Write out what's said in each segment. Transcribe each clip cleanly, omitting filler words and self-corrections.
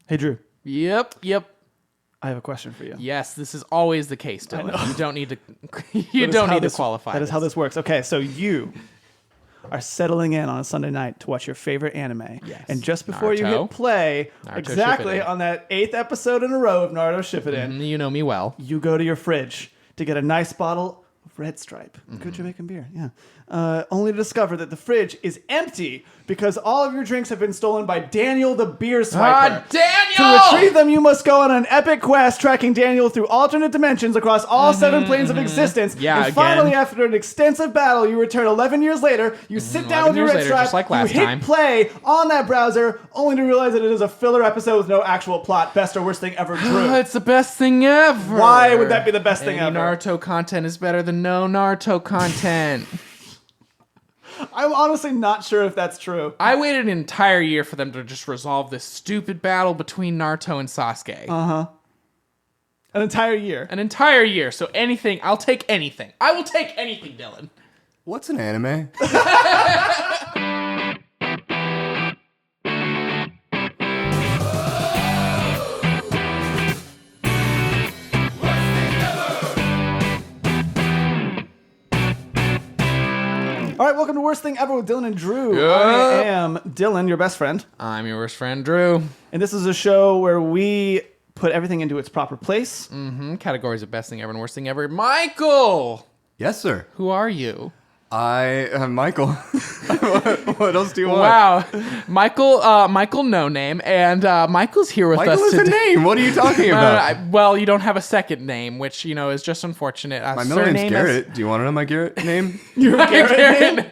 Hey, Drew. Yep. I have a question for you. Yes, this is always the case, Dylan. You don't need to. Qualify. That is how this works. Okay, so you are settling in on a Sunday night to watch your favorite anime. Yes. And just before you Naruto. hit play, Naruto exactly Shippuden. on that 8th episode in a row of Naruto Shippuden, You know me well. you go to your fridge to get a nice bottle of Red Stripe. Good Jamaican beer, yeah. Only to discover that the fridge is empty because all of your drinks have been stolen by Daniel the beer swiper. Daniel! To retrieve them, you must go on an epic quest tracking Daniel through alternate dimensions across all 7 planes of existence. Yeah, and again. finally, after an extensive battle, you return 11 years later. You sit down with your 11 Red years later, Stripe, just like last you hit time. play on that browser, only to realize that it is a filler episode with no actual plot. Best or worst thing ever, Drew. It's the best thing ever. Why would that be the best thing Any ever? Naruto content is better than no Naruto content. I'm honestly not sure if that's true. I waited an entire year for them to just resolve this stupid battle between Naruto and Sasuke. An entire year. An entire year. So anything, I'll take anything. I will take anything, Dylan. What's an anime? All right, welcome to Worst Thing Ever with Dylan and Drew. Yeah. I am Dylan, your best friend. I'm your worst friend, Drew. And this is a show where we put everything into its proper place. Categories of best thing ever and worst thing ever. Michael! Yes, sir. Who are you? I am Michael. What else do you want? Wow. Michael No Name. And Michael's here with Michael us is a today. name. What are you talking about? Well, you don't have a second name, which, is just unfortunate. My middle name's Garrett. Do you want to know my Garrett name? Your Garrett name?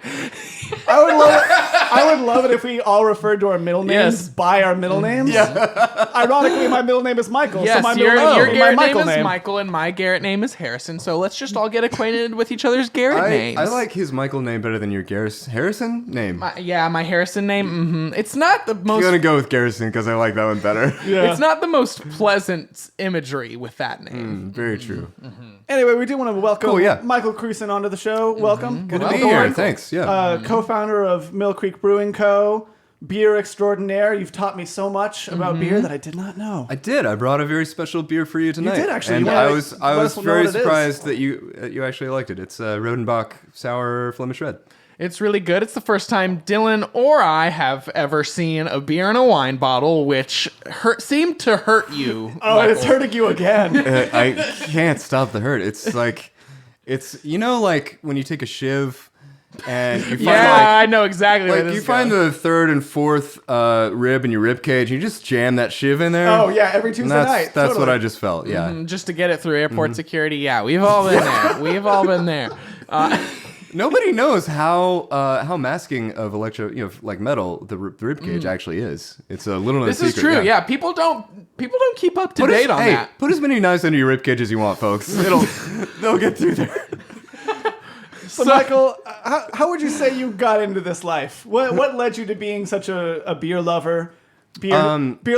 I would love it if we all referred to our middle names Yes. by our middle names. Yeah. Ironically, my middle name is Michael, Yes, so my your middle name would be my Garrett Michael name is name. Michael, and my Garrett name is Harrison. So let's just all get acquainted with each other's Garrett names. I like his Michael name better than your Harrison name. My Harrison name. It's not the I'm most. gonna go with Garrison because I like that one better. Yeah. It's not the most pleasant imagery with that name. Very true. Anyway, we do want to welcome Cool, yeah. Michael Creason onto the show. Welcome. Good to Welcome. be here. Thanks. Yeah. Co-founder of Mill Creek Brewing Co., beer extraordinaire. You've taught me so much about beer that I did not know. I did. I brought a very special beer for you tonight. did, actually. and You wanna I was let us know very what it is? surprised that you actually liked it. It's Rodenbach Sour Flemish Red. It's really good. It's the first time Dylan or I have ever seen a beer in a wine bottle, which seemed to hurt you. Oh, Michael. it's hurting you again. I can't stop the hurt. It's like like when you take a shiv and you find Yeah, I know exactly. where like this you is find going. the third and fourth rib in your rib cage, and you just jam that shiv in there. Oh, yeah, every And Tuesday that's, night. That's what Totally. I just felt. Yeah. Just to get it through airport security. Yeah, we've all been there. We've all been there. Nobody knows how masking of like metal the rib cage actually is. It's a little known This secret. is true. Yeah, people don't keep up to date on that. Put as many knives under your rib cage as you want, folks. They'll get through there. So, Michael, how would you say you got into this life? What led you to being such a beer lover? Beer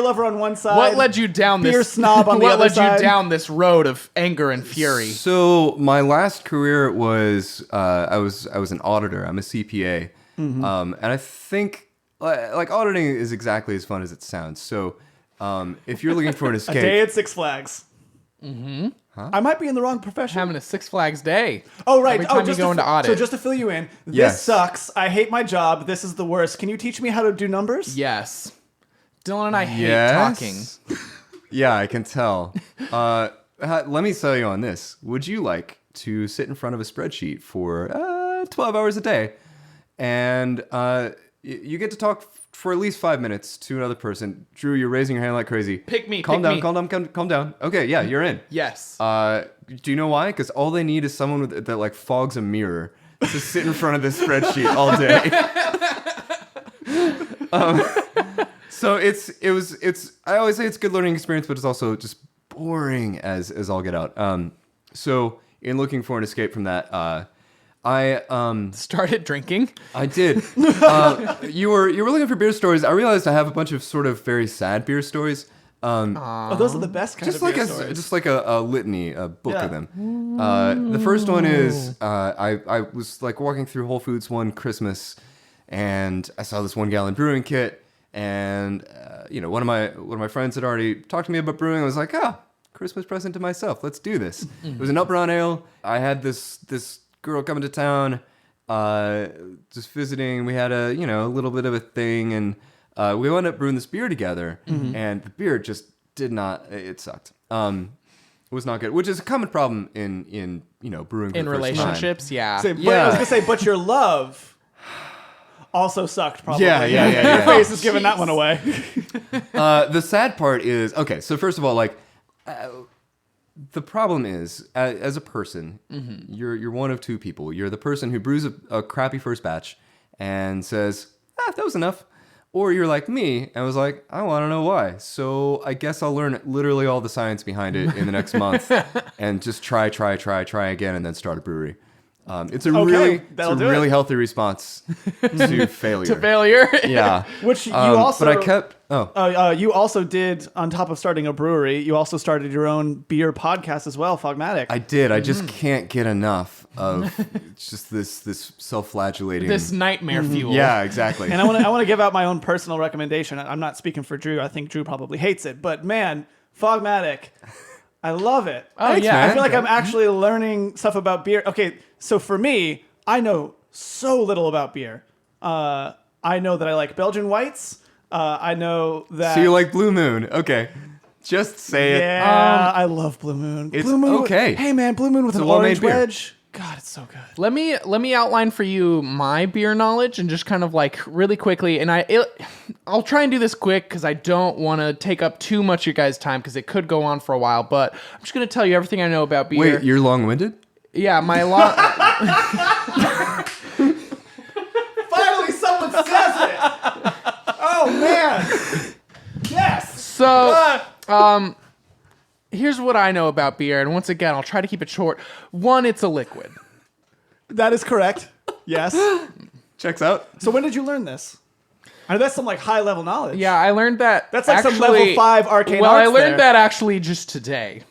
lover on one side. What led you down this beer snob on the What other led side? you down this road of anger and fury? So my last career was I was an auditor. I'm a CPA, and I think like auditing is exactly as fun as it sounds. So if you're looking for an A escape, day at Six Flags. I might be in the wrong profession. Having a Six Flags day. Oh, right. Every time you just go to, into audit. So just to fill you in, this Yes. sucks. I hate my job. This is the worst. Can you teach me how to do numbers? Yes. Dylan and I hate yes. talking. Yeah, I can tell. Let me sell you on this. Would you like to sit in front of a spreadsheet for 12 hours a day, and you get to talk for at least 5 minutes to another person? Drew, you're raising your hand like crazy. Pick me, Calm pick down, me. calm down. Okay, yeah, you're in. Yes. Do you know why? Because all they need is someone that like fogs a mirror to sit in front of this spreadsheet all day. So it's I always say it's a good learning experience, but it's also just boring as all get out. So in looking for an escape from that, I Started drinking. I did. You were looking for beer stories. I realized I have a bunch of sort of very sad beer stories. Oh, those are the best kind Just of like beer a stories. just like a litany, a book Yeah. of them. The first one is I was like walking through Whole Foods one Christmas, and I saw this 1 gallon brewing kit, And one of my friends had already talked to me about brewing. I was like, Christmas present to myself. Let's do this. It was an Upper Ale. I had this girl coming to town, just visiting. We had a little bit of a thing, and we wound up brewing this beer together. And the beer just did not. It sucked. It was not good, which is a common problem in brewing for In the first time. relationships, yeah. I was gonna say, but your love also sucked. Probably. Yeah. Your face is giving that one away. The sad part is, okay, so first of all, the problem is, as a person, you're one of two people. You're the person who brews a crappy first batch and says, that was enough. Or you're like me and was like, I want to know why. So I guess I'll learn literally all the science behind it in the next month and just try again and then start a brewery. It's a really healthy response to failure. To failure. Yeah. Which you also. But I kept. You also did, on top of starting a brewery, you also started your own beer podcast as well, Fogmatic. I did. I just can't get enough of just this self-flagellating. This nightmare fuel. Yeah, exactly. And I want to give out my own personal recommendation. I'm not speaking for Drew. I think Drew probably hates it, but man, Fogmatic, I love it. Oh, yeah. I feel like I'm actually learning stuff about beer. Okay, so for me, I know so little about beer. I know that I like Belgian whites. I know that. So you like Blue Moon? Okay, just say it. Yeah, I love Blue Moon. It's Blue Moon. okay. Hey man, Blue Moon with an well-made orange beer. wedge. God, it's so good. Let me outline for you my beer knowledge and just kind of really quickly. And I'll try and do this quick because I don't want to take up too much of your guys' time because it could go on for a while. But I'm just gonna tell you everything I know about beer. Wait, you're long-winded? Yeah, my Finally, someone says it. Oh man. Yes. So, here's what I know about beer, and once again, I'll try to keep it short. One, it's a liquid. That is correct. Yes. Checks out. So when did you learn this? I know that's some high level knowledge. Yeah, I learned that. That's like some level 5 arcane Well, arts I learned there. that actually just today.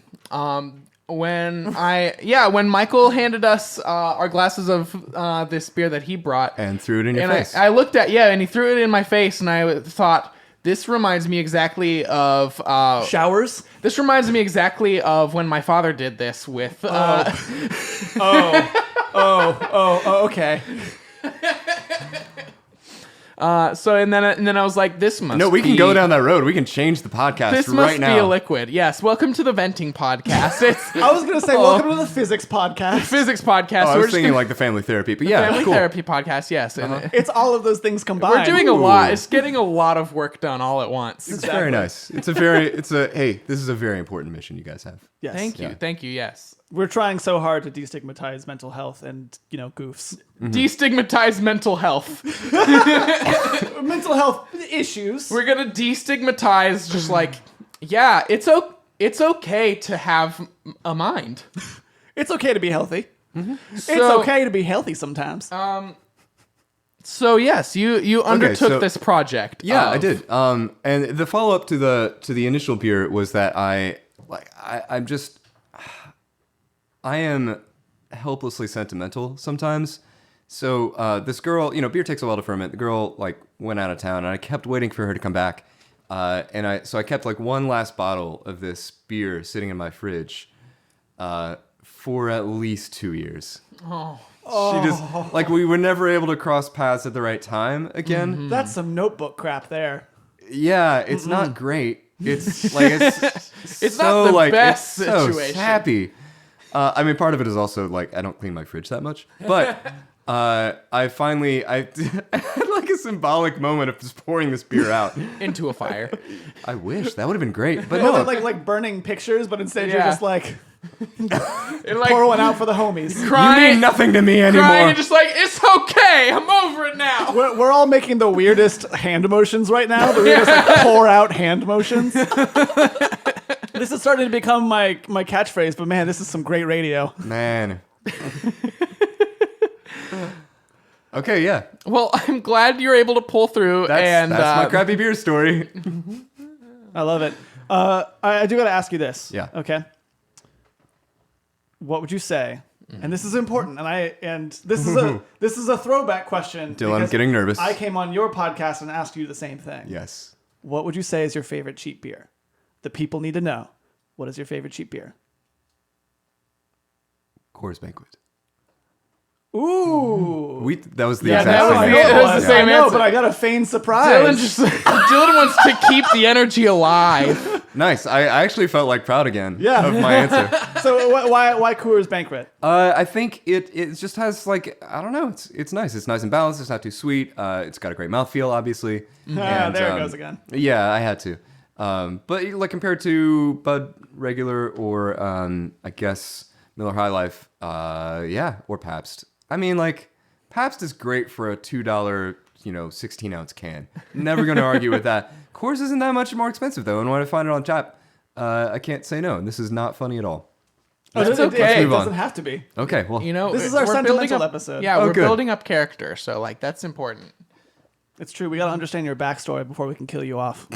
When Michael handed us our glasses of this beer that he brought, And threw it in your and face. I looked at and he threw it in my face, and I thought, this reminds me exactly of Showers. This reminds me exactly of when my father did this with. Okay. And then I was like, this must. No, we can be- go down that road. We can change the podcast This right must now. be a liquid. Yes. Welcome to the Venting Podcast. It's I was gonna say welcome to the physics podcast. physics podcast. Oh, I so we're was just thinking gonna, like the family therapy, but yeah, family cool. therapy podcast. Yes. And It's all of those things combined. we're doing a Ooh. lot. It's getting a lot of work done all at once. It's very nice. Hey, this is a very important mission you guys have. Yes. Thank you. Yeah. Thank you. Yes. We're trying so hard to destigmatize mental health and goofs. Destigmatize mental health. Mental health issues. We're gonna destigmatize just like, yeah, it's okay to have a mind. It's okay to be healthy. It's So- okay to be healthy sometimes. So yes, you undertook so- this project. Yeah, of- I did. And the follow up to the initial beer was that I am helplessly sentimental sometimes. So this girl, beer takes a while to ferment. The girl went out of town, and I kept waiting for her to come back. And I kept one last bottle of this beer sitting in my fridge for at least 2 years. She just we were never able to cross paths at the right time again. That's some notebook crap there. Yeah, it's not great. It's it's not the best it's so situation. sappy. I mean, part of it is also I don't clean my fridge that much, but I had a symbolic moment of just pouring this beer out. into a fire. I wish that would have been great, but Well, no. like burning pictures, but instead you're Yeah. just And pour one out for the homies. You crying, mean nothing to me crying, anymore. and just it's okay. I'm over it now. We're all making the weirdest hand motions right now. The weirdest pour out hand motions. This is starting to become my catchphrase, but man, this is some great radio. Man. Okay, yeah. Well, I'm glad you're able to pull through. That's my crappy beer story. I love it. I do got to ask you this. Yeah. Okay. What would you say And this is important, and this is a throwback question. Dylan, I'm because getting nervous. I came on your podcast and asked you the same thing. Yes. What would you say is your favorite cheap beer? The people need to know. What is your favorite cheap beer? Coors Banquet. Ooh. That was the Yeah, exact that was same the- answer. it was the same I know, answer. but I got a feigned surprise. Dylan wants to keep the energy alive. Nice. I actually felt like proud again Yeah. of my answer. So why Coors Banquet? I think it just has like, I don't know, it's nice. It's nice and balanced. It's not too sweet. It's got a great mouthfeel, obviously. And, There it goes again. Yeah, I had to. But like compared to Bud Regular or I guess Miller High Life, or Pabst. I mean, like Pabst is great for a $2, 16-ounce can. Never going to argue with that. Coors isn't that much more expensive though, and when I find it on tap, I can't say no. And this is not funny at all. That's It okay. move on. doesn't have to be. Okay, well, This is our we're sentimental building up, episode. Yeah, Oh, we're good. building up character, so like that's important. It's true. We got to understand your backstory before we can kill you off.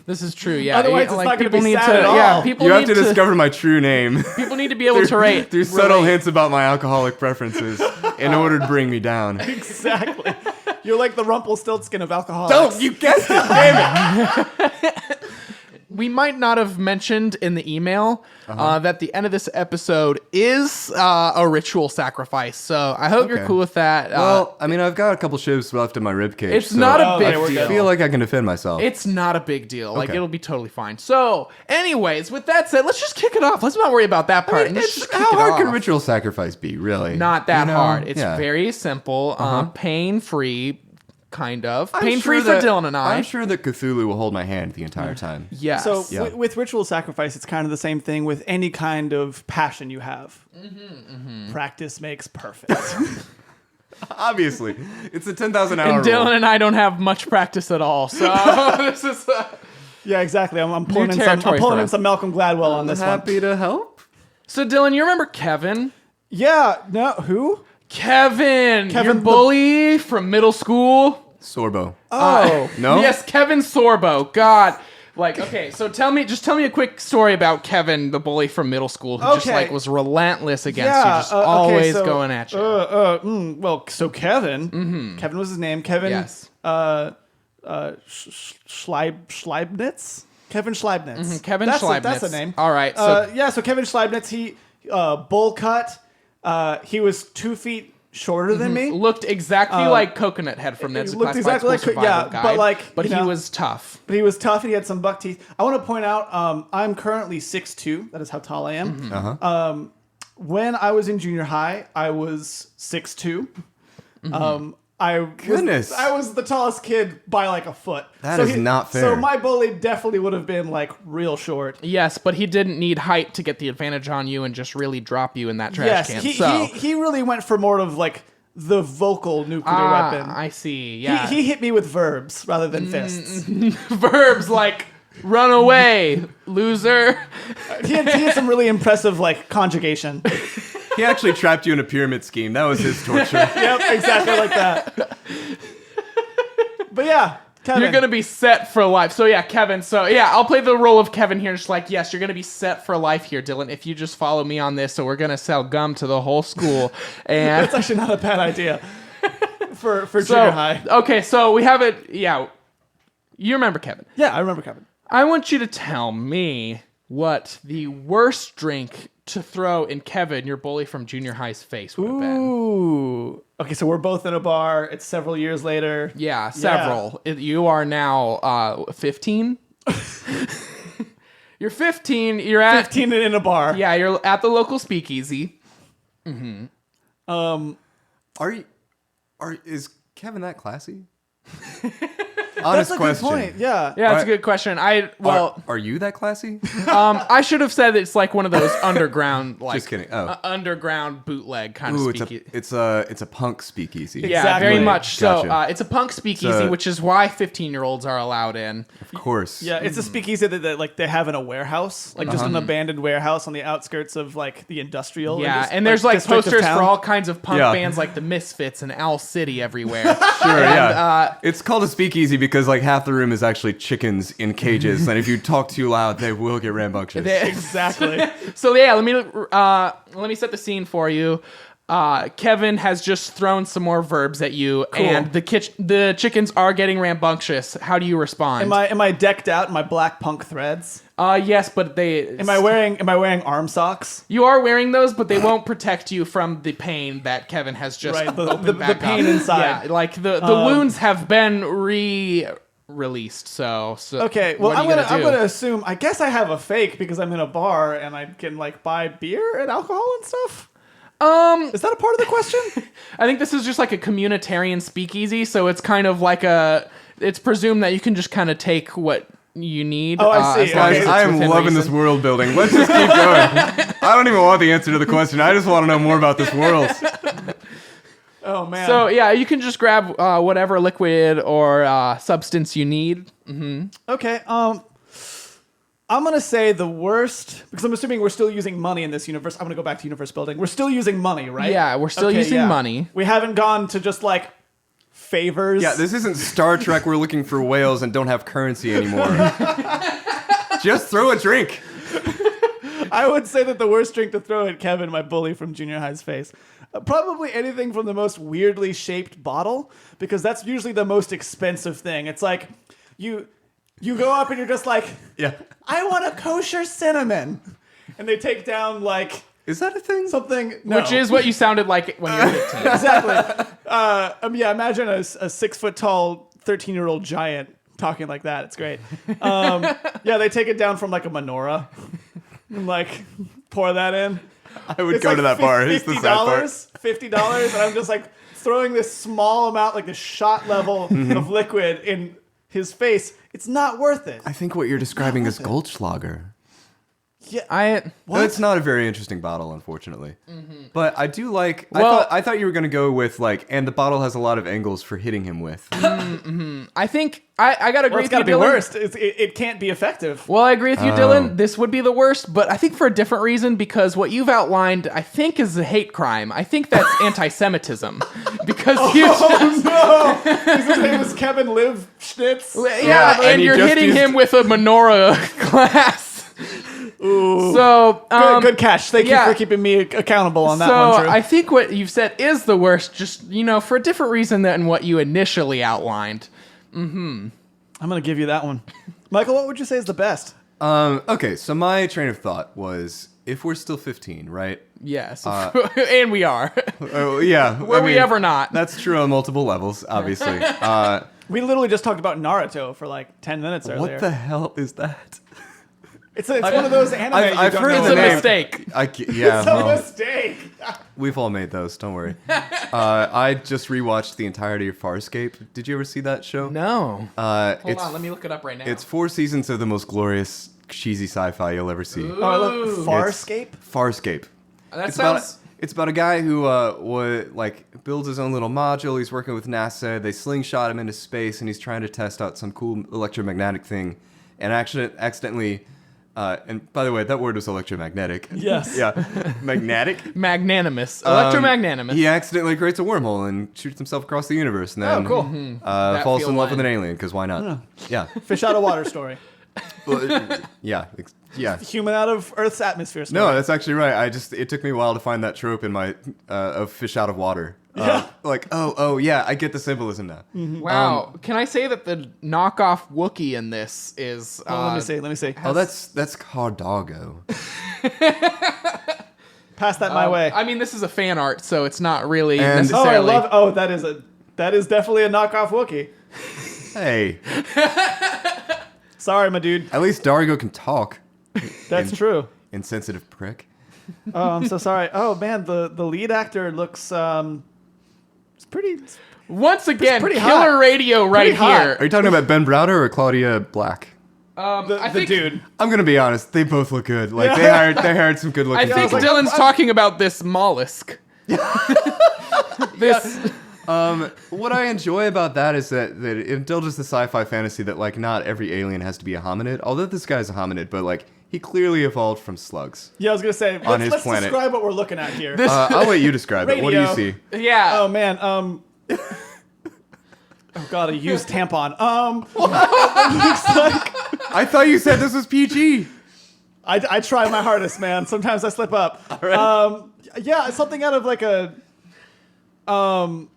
This is true. Yeah. Otherwise, it's not gonna people be need sad to. at all. Yeah, people you have need to discover my true name. People need to be able to rate. through subtle relate. hints about my alcoholic preferences in order to bring me down. Exactly. You're like the Rumpelstiltskin of alcoholics. You guessed it, damn it. We might not have mentioned in the email that the end of this episode is a ritual sacrifice. So I hope you're Okay. cool with that. Well, I mean, I've got a couple shivs left in my ribcage. it's so not a Oh, big okay, we're deal. I feel like I can defend myself. It's not a big deal. Like Okay. it'll be totally fine. So, anyways, with that said, let's just kick it off. Let's not worry about that part. and let's just kick how it hard off. can ritual sacrifice be, really? Not that You know? hard. It's Yeah. very simple, pain free, kind of I'm pain free sure for Dylan and I. I'm sure that Cthulhu will hold my hand the entire time. Yes. So Yeah. with ritual sacrifice, it's kind of the same thing with any kind of passion you have. Practice makes perfect. Obviously, it's a 10,000-hour and Dylan and I don't have much practice at all. So this is. Yeah, exactly. I'm pulling in territory for us. some Malcolm Gladwell on this one. Happy to help. So Dylan, you remember Kevin? Yeah. No. Who? Kevin, your Kevin the- bully from middle school. Sorbo. Oh. No? Yes, Kevin Sorbo. God. Like, okay, so tell me a quick story about Kevin, the bully from middle school, who just Okay. like was relentless against you, Yeah. just Okay, always so, going at you. Well, so Kevin. Kevin was his name. Kevin. Yes. Schleibnitz. Kevin Schleibnitz. Kevin That's Schleibnitz. That's the name. All right, so- So Kevin Schleibnitz. He bowl cut. He was 2 feet shorter than me. Looked exactly like Coconut Head from Ned's looked Classified exactly School like Co- yeah, Survival but Guide, like, but you he know- was tough. But he was tough and he had some buck teeth. I want to point out, I'm currently 6'2". That is how tall I am. When I was in junior high, I was 6'2". Goodness. I was the tallest kid by like a foot. That is not fair. So my bully definitely would have been like real short. Yes, but he didn't need height to get the advantage on you and just really drop you in that trash Yes, can. he really went for more of like the vocal nuclear weapon. I see. Yeah, He hit me with verbs rather than fists. verbs like run away, loser. He had some really impressive like conjugation. He actually trapped you in a pyramid scheme. That was his torture. Yep, exactly like that. But yeah, Kevin. You're gonna be set for life. So yeah, Kevin. So yeah, I'll play the role of Kevin here. Just like, yes, you're gonna be set for life here, Dylan. If you just follow me on this, so we're gonna sell gum to the whole school. And That's actually not a bad idea for so junior high. okay, so we have it. Yeah, you remember Kevin. Yeah, I remember Kevin. I want you to tell me what the worst drink to throw in Kevin, your bully from junior high's face, would have been. Ooh. Okay, so we're both in a bar. It's several years later. Yeah, several. You are now 15. You're 15. You're at 15 and in a bar. Yeah, you're at the local speakeasy. Is Kevin that classy? That's Honest a question. good point. Yeah. Yeah, that's Are- a good question. Are you that classy? I should have said it's like one of those underground, like Just kidding. Oh. underground bootleg kind Ooh, of it's speakeasy. a punk speakeasy. Yeah, Exactly. very much. So Gotcha. it's a punk speakeasy, So- which is why 15-year-olds are allowed in. Of course. Yeah, it's a speakeasy that like they have in a warehouse, like just an abandoned warehouse on the outskirts of like the industrial. Yeah, and there's like district of posters town. for all kinds of punk Yeah. bands like the Misfits and Owl City everywhere. Sure, yeah. uh, it's called a speakeasy because because like half the room is actually chickens in cages, and if you talk too loud, they will get rambunctious. Exactly. So yeah, let me set the scene for you. Kevin has just thrown some more verbs at you, and the chickens are getting rambunctious. How do you respond? Am I decked out in my black punk threads? Yes, but they. Am I wearing arm socks? You are wearing those, but they won't protect you from the pain that Kevin has just Right, opened the back pain up. inside. Yeah, like the wounds have been released. So Okay, well what are I'm you gonna do? assume. I guess I have a fake because I'm in a bar and I can like buy beer and alcohol and stuff. Is that a part of the question? I think this is just like a communitarian speakeasy, so it's kind of like it's presumed that you can just kind of take what you need. Oh, I see. as long as Okay. it's I am within loving this reason. world building. Let's just keep going. I don't even want the answer to the question. I just want to know more about this world. Oh man. So yeah, you can just grab whatever liquid or substance you need. Okay. I'm gonna say the worst because I'm assuming we're still using money in this universe. I'm gonna go back to universe building. We're still using money, right? Yeah, we're still using money. We haven't gone to just like favors. Yeah, this isn't Star Trek. We're looking for whales and don't have currency anymore. Just throw a drink. I would say that the worst drink to throw at Kevin, my bully from junior high's face, probably anything from the most weirdly shaped bottle, because that's usually the most expensive thing. It's like you go up and you're just like, Yeah. I want a kosher cinnamon, and they take down like Is that a thing? something, no. Which is what you sounded like when you were 15. exactly. Yeah, imagine a 6 foot tall 13-year-old giant talking like that. It's great. Yeah, they take it down from like a menorah and like pour that in. I would It's go like to that bar. It's the sad part. $50, and I'm just like throwing this small amount, like the shot level of liquid in his face. It's not worth it. I think what you're describing is Goldschlager. Yeah, Well, it's not a very interesting bottle, unfortunately. But I do like. Well- I thought you were going to go with like, and the bottle has a lot of angles for hitting him with. I think I gotta agree well, with it's got to you, be Dylan. worst. It can't be effective. Well, I agree with you, Dylan. This would be the worst, but I think for a different reason, because what you've outlined, I think, is a hate crime. I think that's anti-Semitism. Because you Oh no! His name is Kevin Liv Schnitz. yeah, and and he you're just hitting used- him with a menorah glass. Ooh. So, Good catch. Thank yeah. you for keeping me accountable on that so one, Drew. I think what you've said is the worst, just, for a different reason than what you initially outlined. I'm going to give you that one. Michael, what would you say is the best? Okay, so my train of thought was, if we're still 15, right? Yes. And we are. Oh yeah. Were we ever not? That's true on multiple levels, obviously. We literally just talked about Naruto for like 10 minutes earlier. What the hell is that? It's one of those anime I've you don't heard know the It's a about. name. mistake. Yeah, It's a well, mistake. we've all made those. Don't worry. I just rewatched the entirety of Farscape. Did you ever see that show? No. Hold Hold on, let me look it up right now. It's 4 seasons of the most glorious cheesy sci-fi you'll ever see. Oh, look, Farscape? Farscape. That It's sounds... about a guy who builds his own little module. He's working with NASA. They slingshot him into space, and he's trying to test out some cool electromagnetic thing, and accidentally. And by the way, that word was electromagnetic. Yes. Yeah, magnetic. Magnanimous. Electromagnanimous. He accidentally creates a wormole and shoots himself across the universe, and then Oh, cool. falls field in love line. with an alien. Because why not? Yeah. Fish out of water story. Yeah. Yeah. Human out of Earth's atmosphere story. No, that's actually right. It took me a while to find that trope in my of fish out of water. Yeah. Oh yeah, I get the symbolism now. Wow. Can I say that the knockoff Wookiee in this is... Oh, let me see. Oh, that's Cardago. Pass that my way. I mean, this is a fan art, so it's not really And- necessarily... that is definitely a knockoff Wookiee. Hey, Sorry, my dude. at least Dargo can talk. That's true. Insensitive prick. Oh, I'm so sorry. Oh man, the lead actor looks it's pretty. Once again, pretty killer hot. radio right Pretty hot. here. Are you talking about Ben Browder or Claudia Black? I The think, dude. I'm gonna be honest. They both look good. Like Yeah. they hired some good I looking think people. Dylan's talking about this mollusk. This... What I enjoy about that is that it indulges the sci-fi fantasy that like not every alien has to be a hominid. Although this guy's a hominid, but like he clearly evolved from slugs. Yeah, I was gonna say. his Let's planet. describe what we're looking at here. This- I'll let you describe it. What do you Radio. see? Yeah. Oh man, Oh God, a used tampon. I thought you said this was PG. I try my hardest, man. Sometimes I slip up. All right. Yeah, something out of like a. Oh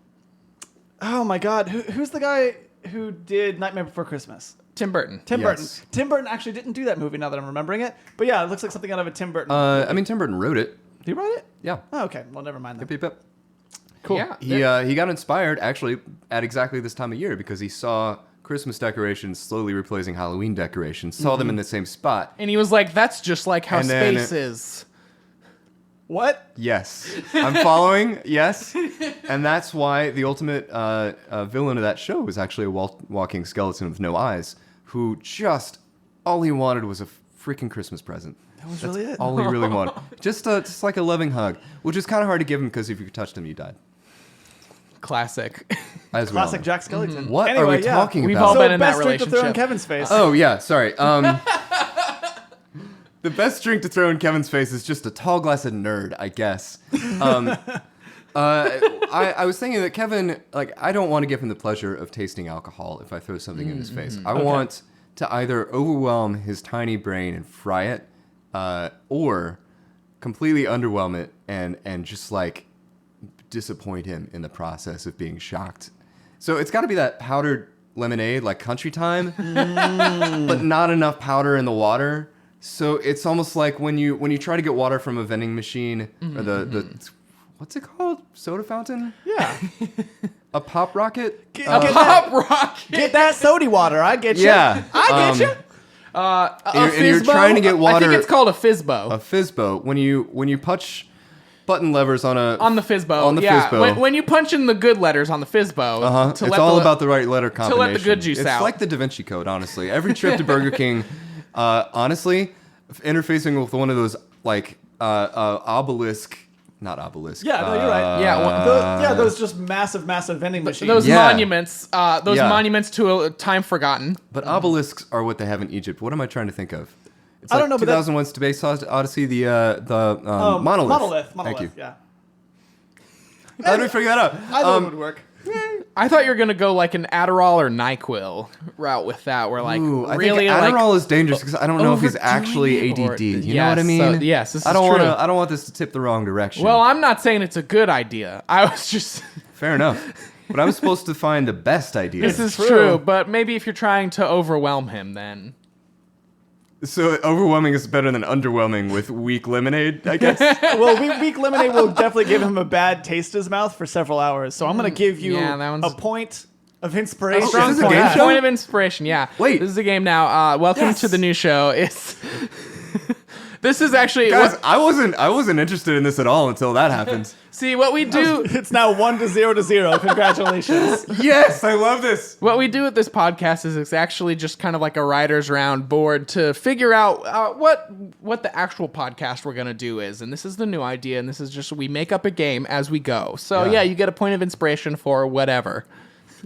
my God, who's the guy who did Nightmare Before Christmas? Tim Burton. Tim Yes. Burton. Tim Burton actually didn't do that movie. Now that I'm remembering it, but yeah, it looks like something out of a Tim Burton. I mean, Tim Burton wrote it. He wrote it. Yeah. Oh, okay. Well, never mind. Then. Yep, yep, yep. Cool. Yeah. He got inspired actually at exactly this time of year because he saw Christmas decorations slowly replacing Halloween decorations. Saw them in the same spot. And he was like, "That's just like how And then space is." What? Yes, I'm following. Yes, and that's why the ultimate villain of that show was actually a walking skeleton with no eyes, who just all he wanted was a freaking Christmas present. That was really it. All he really wanted, just like a loving hug, which is kind of hard to give him because if you touched him, you died. Classic. As Classic well. Jack Skellington. What Anyway, are we yeah. talking We've about? all So been in that best drink to throw in relationship. Kevin's face. Oh yeah, sorry. The best drink to throw in Kevin's face is just a tall glass of nerd, I guess. I was thinking that Kevin, like, I don't want to give him the pleasure of tasting alcohol if I throw something in his face. I want to either overwhelm his tiny brain and fry it, or completely underwhelm it and just like disappoint him in the process of being shocked. So it's got to be that powdered lemonade, like Country Time, but not enough powder in the water. So it's almost like when you try to get water from a vending machine or the what's it called? Soda fountain? Yeah. A pop rocket? Get Pop rocket. Get that soda water. I get you. Yeah. I get you. And you're trying to get water. I think it's called a Fizbo. A Fizbo. When you punch button levers on a On the Fizbo. on the yeah. Fizbo. When you punch in the good letters on the Fizbo, It's all about the right letter combination. let the good juice it's out. like the Da Vinci Code, honestly. Every trip to Burger King, honestly, interfacing with one of those like obelisk, not obelisk. Yeah, no, you're right. Yeah, those just massive vending machines. those Yeah. monuments. Those Yeah. monuments to a time forgotten. But obelisks are what they have in Egypt. What am I trying to think of? It's I like don't know, but that- 2001 Space Odyssey, the monolith. Monolith. Thank you. Yeah. How did we figure that out? Either would work. I thought you were gonna go like an Adderall or NyQuil route with that. Where like Ooh, I really think Adderall like is dangerous because I don't know if he's overdoing actually it, or- ADD. You know Yes, what I mean? so- yes, this I is don't true. I don't want this to tip the wrong direction. well, I'm not saying it's a good idea. I was just Fair enough. But I'm supposed to find the best idea. this is true. true, but maybe if you're trying to overwhelm him, then So overwhelming is better than underwhelming with weak lemonade, I guess. Well, weak lemonade will definitely give him a bad taste in his mouth for several hours. So I'm going to give you Yeah, that one's- a point of inspiration. strong is this a point. game show? Point of inspiration. Yeah. Wait. this is a game now. Welcome Yes. to the new show. It's this is actually Guys, what, I wasn't interested in this at all until that happened. see what we do. It's now 1-0. Congratulations. Yes, I love this. What we do with this podcast is it's actually just kind of like a writer's round board to figure out what the actual podcast we're gonna do is, and this is the new idea, and this is just we make up a game as we go. So Yeah. yeah, you get a point of inspiration for whatever.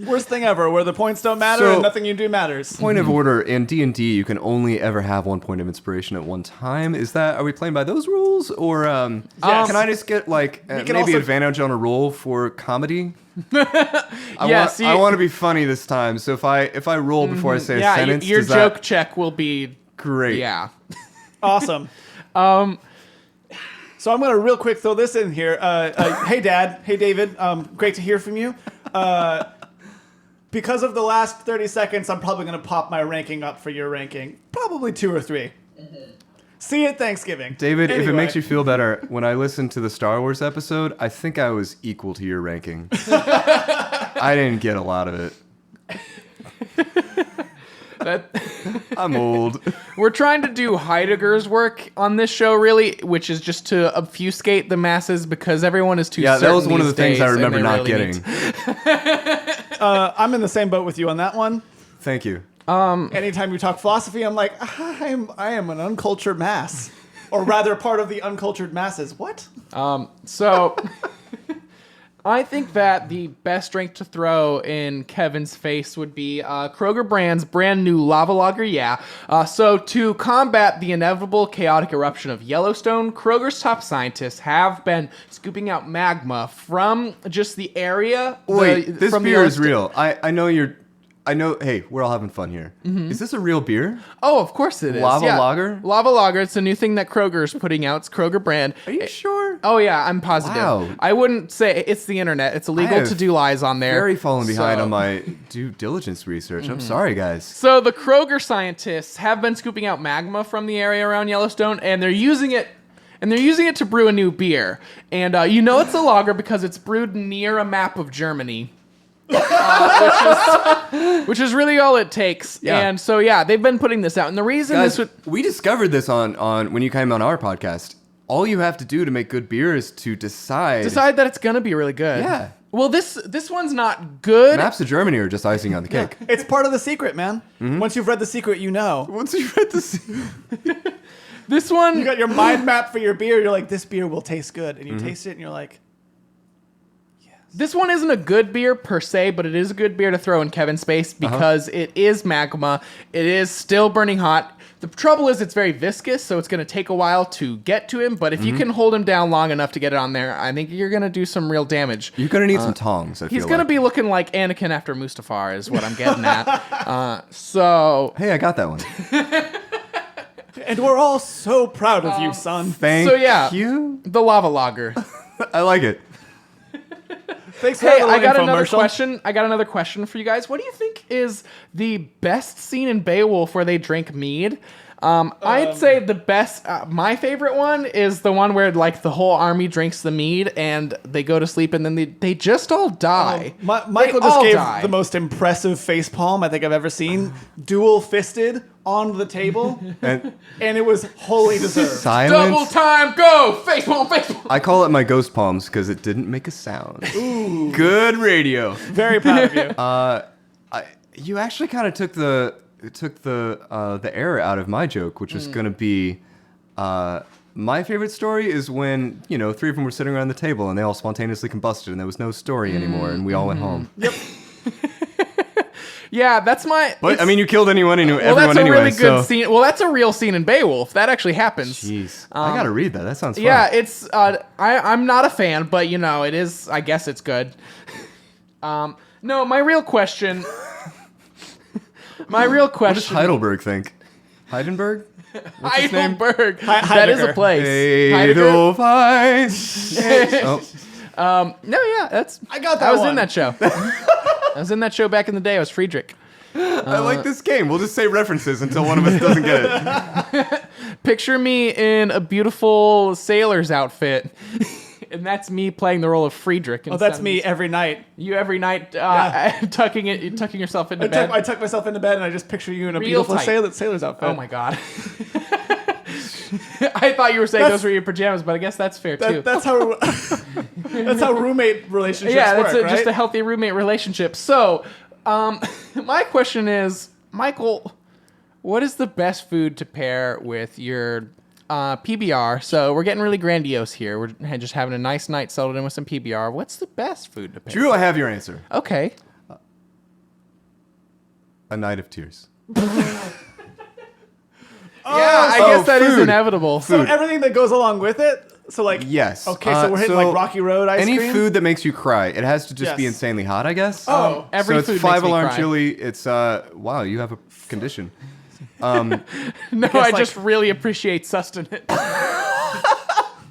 Worst thing ever, where the points don't matter So- and nothing you do matters. Point of order, in D&D, you can only ever have 1 point of inspiration at one time. Are we playing by those rules? Or Yes. can I just get like can maybe also- advantage on a roll for comedy? Yes, I want to be funny this time. So if I roll before I say a Yeah, sentence, your does joke that check will be great? yeah. Awesome. So I'm going to real quick throw this in here. Hey, Dad. Hey, David. Great to hear from you. Because of the last 30 seconds, I'm probably going to pop my ranking up for your ranking. Probably 2 or 3. See you at Thanksgiving. David, if it Anyway. makes you feel better, when I listened to the Star Wars episode, I think I was equal to your ranking. I didn't get a lot of it. That, I'm old. we're trying to do Heidegger's work on this show, really, which is just to obfuscate the masses because everyone is too. Yeah, that certain was one of the these things I days, and remember they not really getting. need to- I'm in the same boat with you on that one. Thank you. Anytime you talk philosophy, I'm like, I am an uncultured mass. Or rather, part of the uncultured masses. What? So I think that the best drink to throw in Kevin's face would be Kroger brand's brand new Lava Lager. Yeah. So to combat the inevitable chaotic eruption of Yellowstone, Kroger's top scientists have been scooping out magma from just the area. Wait, this from the beer is Yellowstone- real. I know, hey, we're all having fun here. Is this a real beer? Oh, of course it is. Lava yeah. Lager? Lava Lager. It's a new thing that Kroger's putting out. It's Kroger brand. Are you sure? Oh yeah, I'm positive. Wow. I wouldn't say it's the internet. It's illegal have to do lies on there. Very falling behind So- on my due diligence research. I'm sorry, guys. So the Kroger scientists have been scooping out magma from the area around Yellowstone, and they're using it. And they're using it to brew a new beer. And you know it's a lager because it's brewed near a map of Germany. Which is really all it takes. Yeah. And so yeah, they've been putting this out. And the reason Guys, this would we discovered this on when you came on our podcast. All you have to do to make good beer is to decide. decide that it's gonna be really good. Yeah. Well, this one's not good. Maps of Germany are just icing on the cake. It's part of the secret, man. Mm-hmm. Once you've read the secret, you know. Once you read this, This one, You got your mind map for your beer. You're like, this beer will taste good, and you Mm-hmm. taste it, and you're like, this one isn't a good beer per se, but it is a good beer to throw in Kevin's space because it is magma. It is still burning hot. The trouble is it's very viscous, so it's going to take a while to get to him. But if you can hold him down long enough to get it on there, I think you're going to do some real damage. you're gonna need some tongs. I He's feel going to like. be looking like Anakin after Mustafar is what I'm getting at. So Hey, I got that one. and we're all so proud of you, son. Thank So, yeah. you. the lava lager. I like it. Thanks for Hey, that I got another infomercial. question. I got another question for you guys. What do you think is the best scene in Beowulf where they drink mead? I'd say the best. My favorite one is the one where like the whole army drinks the mead and they go to sleep and then they just all die. Michael They just all gave die. the most impressive face palm I think I've ever seen. Dual fisted on the table, And and it was wholly deserved. Double silence. time, go face palm, face palm. I call it my ghost palms because it didn't make a sound. Good radio. Very proud of you. You actually kind of took the air out of my joke, which was going to be my favorite story is when three of them were sitting around the table and they all spontaneously combusted and there was no story anymore and we all went home. Yeah, that's my. But it's- I mean, you killed anyone and well, everyone that's a anyway. really good So scene. Well, that's a real scene in Beowulf. That actually happens. jeez, I gotta read that. That sounds fun. Yeah, it's I'm not a fan, but it is. I guess it's good. No, my real question. My real What does question. Heidelberg think? Heidenberg? What's his name? Heidelberg. That is a Heidegger. place. Heidegger? Edelweiss. Oh, No, yeah, that's. I got that I was in one. that show. I was in that show back in the day. I was Friedrich. I like this game. We'll just say references until one of us doesn't get it. Picture me in a beautiful sailor's outfit. And that's me playing the role of Friedrich. Oh, that's me every night. You every night tucking yourself into I bed. tuck myself into bed and I just picture you in a Real beautiful tight. sailor's outfit. Oh my god. I thought you were saying those were your pajamas, but I guess that's fair too. That's how that's how roommate relationships Yeah, work, that's right? just a healthy roommate relationship. So, my question is, Michael, what is the best food to pair with your PBR? So we're getting really grandiose here. We're just having a nice night settled in with some PBR. What's the best food to pair? Drew, I have your answer. Okay. A Night of Tears. Yeah, I guess that is food. inevitable. So everything that goes along with it. So like Yes. Okay, so we're hitting like Rocky Road ice any cream. food that makes you cry. It has to just be Yes. insanely hot, I guess. Oh, every so it's food 5-alarm makes me cry. chili. It's wow, you have a condition. No, guess, I like- just really appreciate sustenance.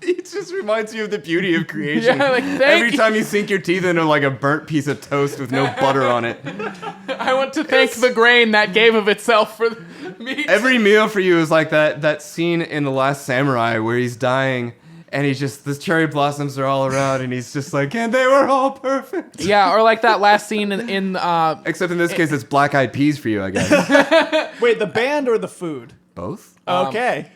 It just reminds you of the beauty of creation. Yeah, like, thank Every you. time you sink your teeth into like a burnt piece of toast with no butter on it. I want to thank the grain that gave of itself for the meat. Every meal for you is like that scene in The Last Samurai where he's dying and he's just, the cherry blossoms are all around and he's just like, and they were all perfect. Yeah, or like that last scene in Except in this case, it's black eyed peas for you, I guess. Wait, the band or the food? Both? Okay.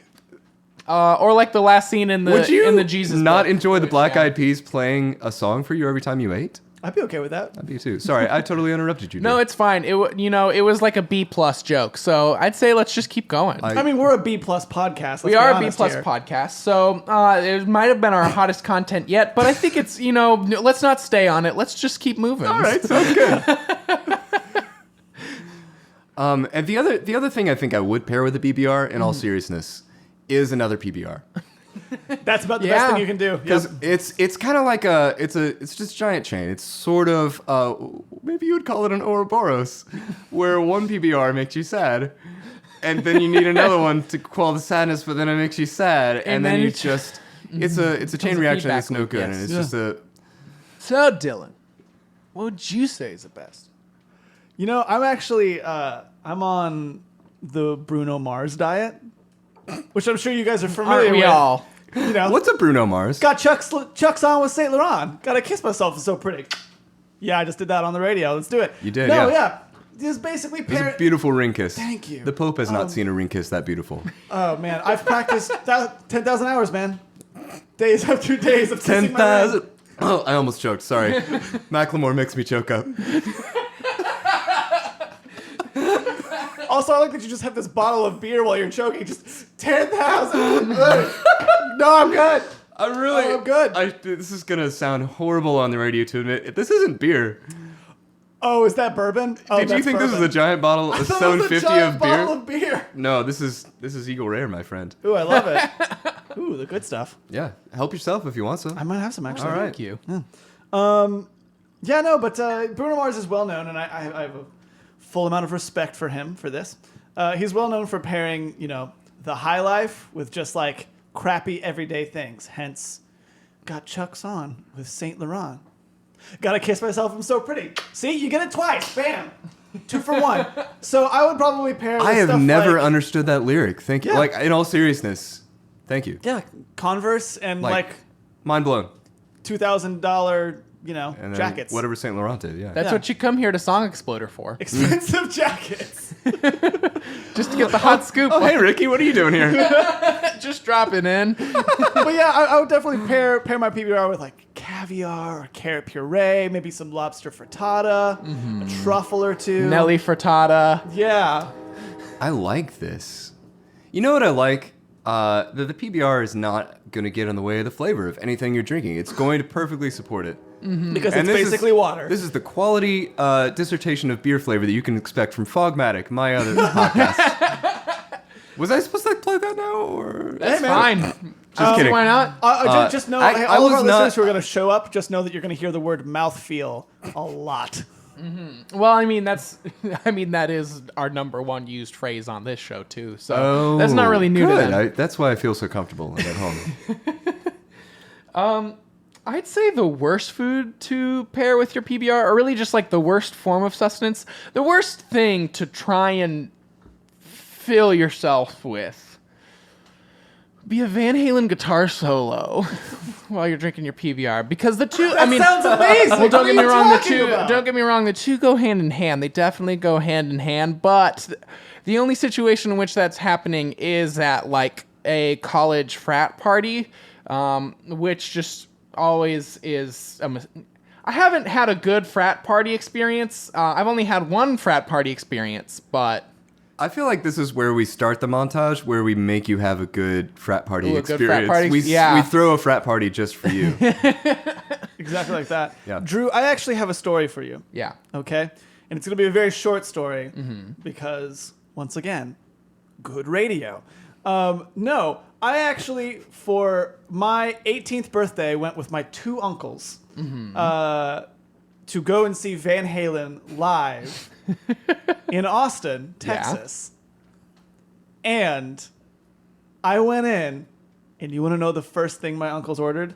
or like the last scene in Would you the Jesus not book. enjoy the black Yeah. eyed peas playing a song for you every time you ate? I'd be okay with that. I'd be too. Sorry, I totally interrupted you. No, Drew. it's fine. It was like a B+ joke. So I'd say let's just keep going. I mean, we're a B+ podcast. We are a B+ podcast, so it might have been our hottest content yet, but I think it's, let's not stay on it. Let's just keep moving. All right, sounds good. And the other thing I think I would pair with a PBR, in all seriousness, is another PBR. That's about the best thing you can do. Because it's kind of like it's just a giant chain. It's sort of maybe you would call it an Ouroboros, where one PBR makes you sad, and then you need another one to quell the sadness, but then it makes you sad, and then you just it's a chain reaction that's no good, and it's just a. So Dylan, what would you say is the best? I'm actually I'm on the Bruno Mars diet, which I'm sure you guys are familiar Aren't we with. all? What's a Bruno Mars? Got Chuck's on with Saint Laurent. Gotta kiss myself. It's so pretty. Yeah, I just did that on the radio. Let's do it. You did, No, yeah. Just basically It's a beautiful ring kiss. Thank you. The Pope has not seen a ring kiss that beautiful. Oh man, I've practiced 10,000 hours, man. Days after days of kissing my ring. 10,000. Oh, I almost choked. Sorry. Macklemore makes me choke up. Also, I like that you just have this bottle of beer while you're choking. Just 10,000. No, I'm good. I'm good. This is gonna sound horrible on the radio to admit. This isn't beer. Oh, is that bourbon? Oh, Did you think this was a giant bottle, a I thought it was a 750 giant of beer? bottle of beer. No, this is Eagle Rare, my friend. Ooh, I love it. Ooh, the good stuff. Yeah, help yourself if you want some. I might have some actually. All right. Thank you. Yeah, no, but Bruno Mars is well known, and I have a full amount of respect for him for this. He's well known for pairing, the high life with just like crappy everyday things. Hence, got Chuck's on with Saint Laurent. Gotta kiss myself. I'm so pretty. See, you get it twice. Bam. 2 for 1. So I would probably pair. With I have stuff never like, understood that lyric. Thank you. Yeah. Like, in all seriousness, thank you. Yeah, Converse and like Mind blown. $2,000, And then jackets. whatever Saint Laurent did, yeah. That's what you come here to Song Exploder for. Expensive jackets. Just to get the hot scoop. Oh, hey, Ricky, what are you doing here? Just dropping in. But yeah, I would definitely pair my PBR with like caviar or carrot puree, maybe some lobster frittata, a truffle or two. Nelly frittata. Yeah. I like this. You know what I like? That the PBR is not going to get in the way of the flavor of anything you're drinking. It's going to perfectly support it. Because And it's this basically water. This is the quality dissertation of beer flavor that you can expect from Fogmatic, my other podcast. Was I supposed to play that now, or Hey, man. Fine. Just kidding? Why not? Just know, I all of our was not- listeners who are going to show up, just know that you're going to hear the word mouthfeel a lot. Well, I mean that is our number one used phrase on this show too. So that's not really new to good. them. That's why I feel so comfortable at home. I'd say the worst food to pair with your PBR, or really just like the worst form of sustenance, the worst thing to try and fill yourself with, be a Van Halen guitar solo while you're drinking your PBR, because the two. That sounds amazing. Well, don't What get are me you wrong. The talking two. about? Don't get me wrong. The two go hand in hand. They definitely go hand in hand. But the only situation in which that's happening is at like a college frat party, which just always is. I haven't had a good frat party experience. I've only had one frat party experience, but. I feel like this is where we start the montage, where we make you have a good frat party Ooh, a good experience. frat party, we yeah. throw a frat party just for you. Exactly like that. Yeah. Drew, I actually have a story for you. Yeah. Okay? And it's going to be a very short story because, once again, good radio. No, I actually, for my 18th birthday, went with my 2 uncles to go and see Van Halen live in Austin, Texas. And I went in, and you want to know the first thing my uncles ordered?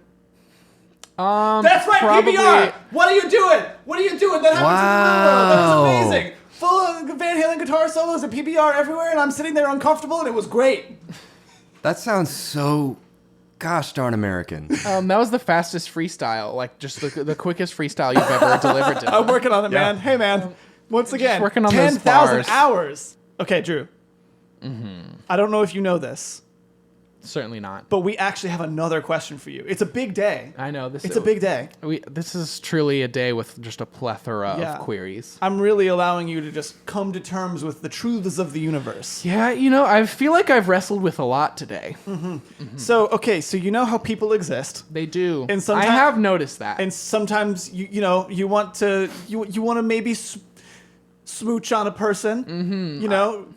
That's right, probably- PBR! What are you doing? What are you doing? That happened to That was amazing. Full of Van Halen guitar solos and PBR everywhere, and I'm sitting there uncomfortable, and it was great. That sounds so, gosh darn American. That was the fastest freestyle, like just the quickest freestyle you've ever delivered to. I'm working on it, Yeah. man. Hey, man. Once again, working on those 10,000 bars. hours. Okay, Drew. I don't know if you know this, Certainly not. But we actually have another question for you. It's a big day. I know this. It's a big day. This is truly a day with just a plethora Yeah. of queries. I'm really allowing you to just come to terms with the truths of the universe. Yeah, I feel like I've wrestled with a lot today. So, okay, so you know how people exist. They do. And I sometimes- have noticed that. And sometimes you want to maybe smooch on a person,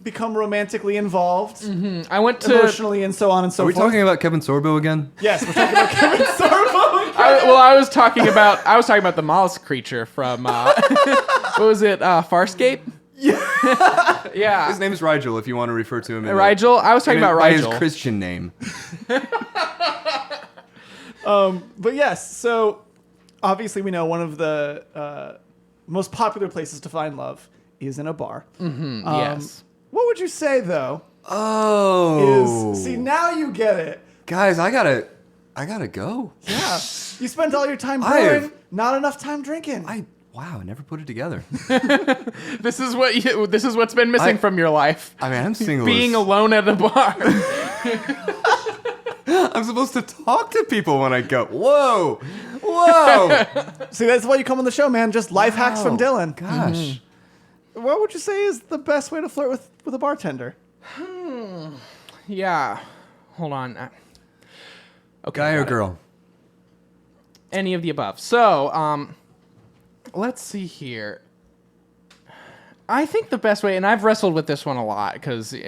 become romantically involved, I went to. emotionally, and so on and so Are we forth. talking about Kevin Sorbo again? Yes, we're talking about Kevin Sorbo. I was talking about the mollusk creature from what was it? Farscape. Yeah. Yeah. His name is Rigel, if you want to refer to him. Rigel. I was talking about by Rigel. his Christian name. But yes, so obviously we know one of the most popular places to find love is in a bar. Yes. What would you say though? Oh. See, now you get it. Guys, I gotta go. Yeah, you spent all your time I have- brewing, not enough time drinking. Wow, I never put it together. This is what's been missing I- from your life. I mean, I'm single. Being alone at a bar. I'm supposed to talk to people when I go. Whoa. See, that's why you come on the show, man. Just life hacks from Wow. Dylan. Gosh. What would you say is the best way to flirt with a bartender? Yeah. Hold on. Okay. Guy or got it. girl? Any of the above. So, let's see here. I think the best way, and I've wrestled with this one a lot because, you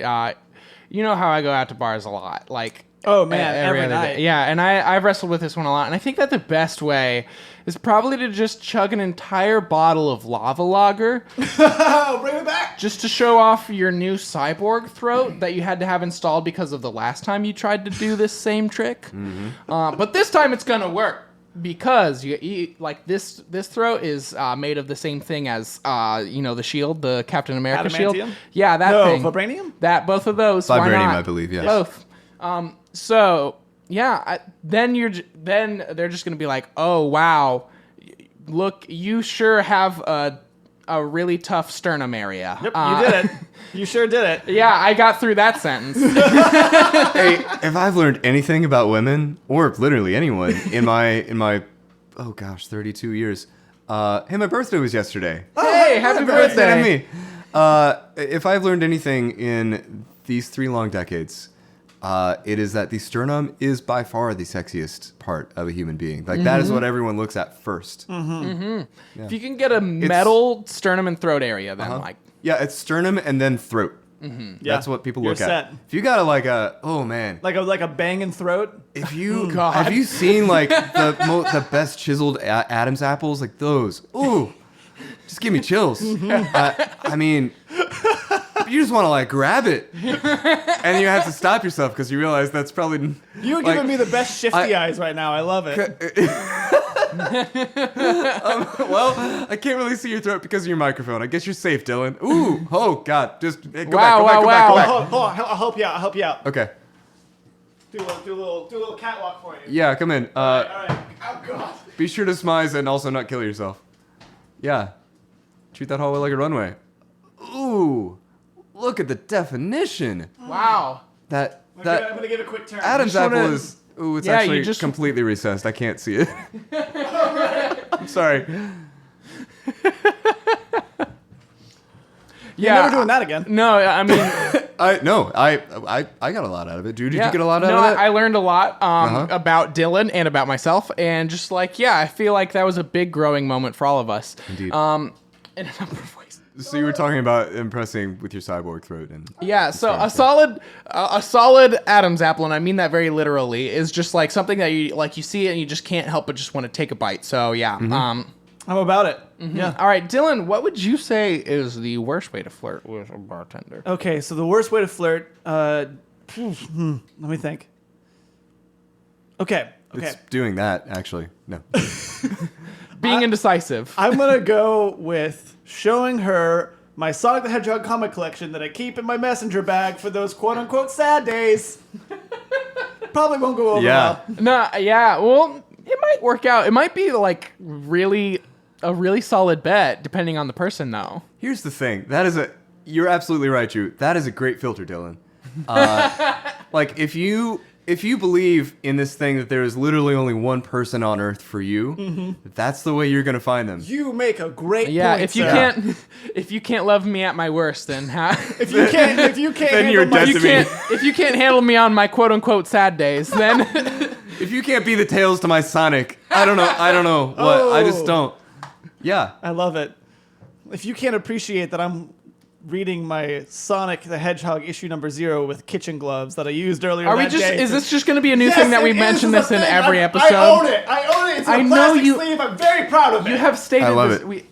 know how I go out to bars a lot, like. Oh, man, every other night. day. Yeah, and I've wrestled with this one a lot, and I think that the best way is probably to just chug an entire bottle of lava lager Oh, bring it back. just to show off your new cyborg throat that you had to have installed because of the last time you tried to do this same trick. But this time it's gonna work because you eat like this throat is made of the same thing as the shield, the Captain America shield. Adamantium? Yeah, that No, thing. vibranium? That both of those. Why Vibranium, not? I believe, yes. Both. So yeah, then they're just gonna be like, oh wow, look, you sure have a really tough sternum area. Yep, you did it. You sure did it. Yeah, I got through that sentence. Hey, if I've learned anything about women, or literally anyone, in my 32 years. Hey, my birthday was yesterday. Hey, happy birthday! Me. If I've learned anything in these 3 long decades, it is that the sternum is by far the sexiest part of a human being. Like that is what everyone looks at first. If you can get a metal sternum and throat area, then like Yeah, it's sternum and then throat. Yeah, That's what people you're look at. set. If you got oh man, Like a banging throat. if you God. have you seen like the best chiseled Adam's apples, like those? Ooh, just give me chills. I mean, you just want to like grab it, and you have to stop yourself because you realize that's probably You're like, giving me the best shifty eyes right now. I love it. Well, I can't really see your throat because of your microphone. I guess you're safe, Dylan. Ooh, oh God, just go back, go Wow, back, go back, wow, go back. Hold on, I'll help you out. I'll help you out. Okay, Do a little catwalk for you. yeah, come in. All right. Oh God. Be sure to smize and also not kill yourself. Yeah. Treat that hallway like a runway. Ooh. Look at the definition. wow. I'm gonna give it a quick turn. Adam's just wanna- apple is ooh, it's Yeah, actually you just- completely recessed. I can't see it. I'm sorry. You're never doing that again. No, I mean, I got a lot out of it, dude. Did yeah. you get a lot out no, of it? I learned a lot about Dylan and about myself, and just like I feel like that was a big growing moment for all of us. Indeed. In a number of ways. So you were talking about impressing with your cyborg throat, and Yeah, so a solid Adam's apple, and I mean that very literally, is just like something that you see it and you just can't help but just want to take a bite. So yeah. I'm about it. Yeah. All right, Dylan, what would you say is the worst way to flirt with a bartender? Okay, so the worst way to flirt. Let me think. Okay. it's doing that actually. No. Being indecisive. I'm gonna go with showing her my Sonic the Hedgehog comic collection that I keep in my messenger bag for those quote unquote sad days. Probably won't go over Yeah. well. No, yeah, well, it might work out. It might be like a really solid bet, depending on the person, though. Here's the thing. You're absolutely right, Drew. That is a great filter, Dylan. Like if you if you believe in this thing that there is literally only one person on Earth for you, that's the way you're gonna find them. You make a great Yeah, point, if you sir. can't if you can't love me at my worst, then if you can't Then handle you're my- dead to me. if you can't handle me on my quote unquote sad days, then If you can't be the Tails to my Sonic, I don't know what. I just don't. Yeah. I love it. If you can't appreciate that I'm reading my Sonic the Hedgehog issue number 0 with kitchen gloves that I used earlier are we that just day is to- this just going to be a new Yes, thing that we it is. mention It's this a in thing. every I episode? own it. I own it. It's I a know plastic you- sleeve. I'm very proud of it. You have stated I love this. it.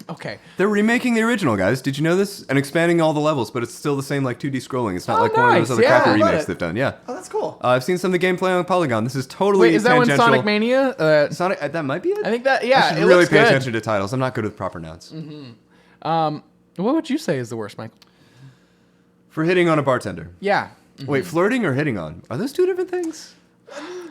Okay. They're remaking the original, guys. Did you know this? And expanding all the levels, but it's still the same like 2D scrolling. It's not Oh, like one of nice. those other Yeah. crappy I love remakes it. they've done. Yeah. Oh, that's cool. I've seen some of the gameplay on Polygon. This is totally Wait, is that one tangential. Sonic Mania? Sonic, that might be it. I think that I yeah, should it really looks pay good. attention to titles. I'm not good with proper nouns. What would you say is the worst, Mike? For hitting on a bartender. Yeah. Wait, flirting or hitting on? Are those two different things?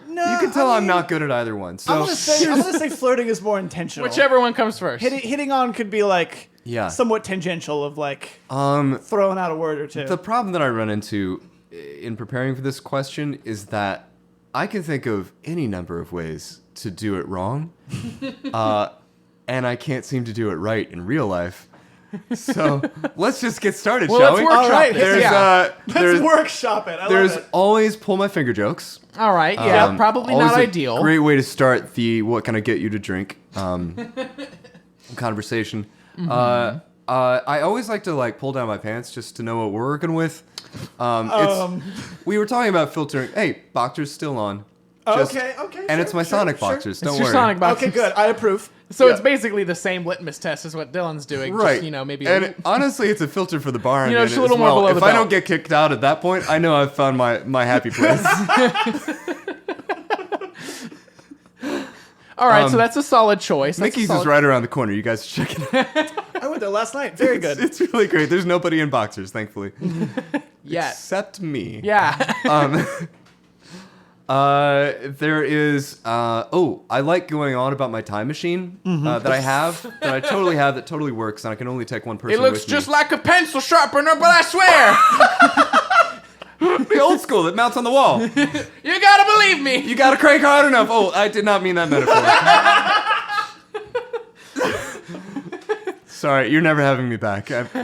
No, You can tell I I'm mean, not good at either one. I'm So gonna say flirting is more intentional. Whichever one comes first. Hitting on could be like Yeah. somewhat tangential of like um throwing out a word or two. the problem that I run into in preparing for this question is that I can think of any number of ways to do it wrong. And I can't seem to do it right in real life. So let's just get started, Well, shall let's we? workshop All right, this. There's Yeah. Let's workshop it. I there's love it. always pull my finger jokes. All right. Yeah. Probably Always not a ideal. Great way to start the what can I get you to drink conversation. I always like to like pull down my pants just to know what we're working with. We were talking about filtering. Hey, boxers still on. Okay, And sure, it's my sure, Sonic sure. boxers. Don't It's your worry. Sonic box. Okay, good. I approve. So Yeah. it's basically the same litmus test as what Dylan's doing. Right. Just, maybe. And honestly, it's a filter for the bar. You know, I'm just in a little as more well. below If the I belt. don't get kicked out at that point, I know I've found my happy place. All right. So that's a solid choice. That's a Mickey's is solid- right around the corner. You guys should check it out. I went there last night. Very good. It's really great. There's nobody in boxers, thankfully. Yeah. Except me. Yeah. There is. I like going on about my time machine that I have, that I totally have, that totally works, and I can only take one person it looks with just me. like a pencil sharpener, but I swear, The old school that mounts on the wall. you gotta believe me. You gotta crank hard enough. Oh, I did not mean that metaphor. Sorry, you're never having me back. Welcome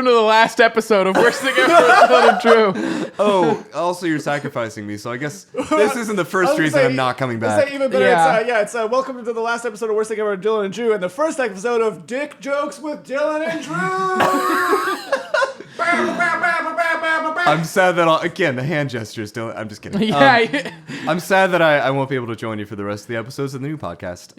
to the last episode of Worst Thing Ever with Dylan and Drew. Also you're sacrificing me, so I guess this isn't the I first was reason gonna I'm say- not coming let's back. say even better. Yeah. It's welcome to the last episode of Worst Thing Ever with Dylan and Drew, and the first episode of Dick Jokes with Dylan and Drew. I'm sad that again the hand gestures don't. I'm just kidding. Yeah. I'm sad that I won't be able to join you for the rest of the episodes of the new podcast.